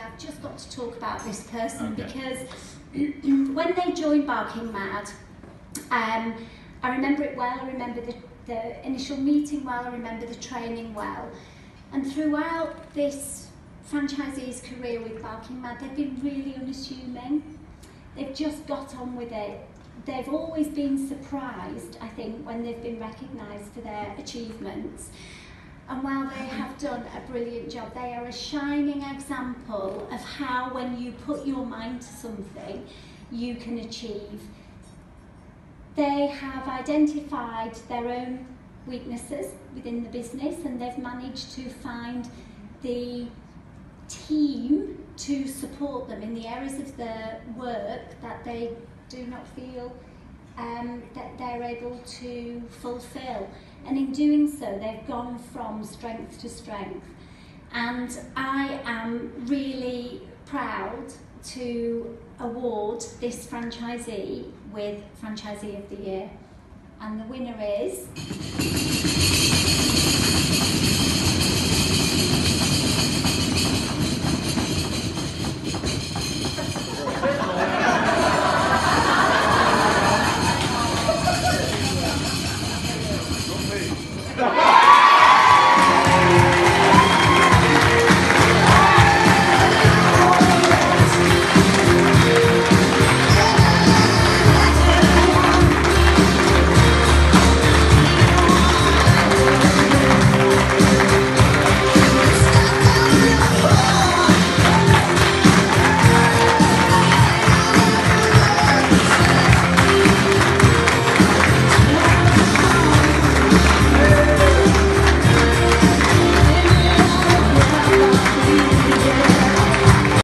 I've just got to talk about this person because when they joined Barking Mad, I remember it well. I remember the initial meeting well. I remember the training well. And throughout this franchisee's career with Barking Mad, they've been really unassuming. They've just got on with it. They've always been surprised, I think, when they've been recognised for their achievements. And while they have done a brilliant job, they are a shining example of how, when you put your mind to something, you can achieve. They have identified their own weaknesses within the business, and they've managed to find the team to support them in the areas of their work that they do not feel that they're able to fulfill. And in doing so, they've gone from strength to strength. And I am really proud to award this franchisee with Franchisee of the Year. And the winner is...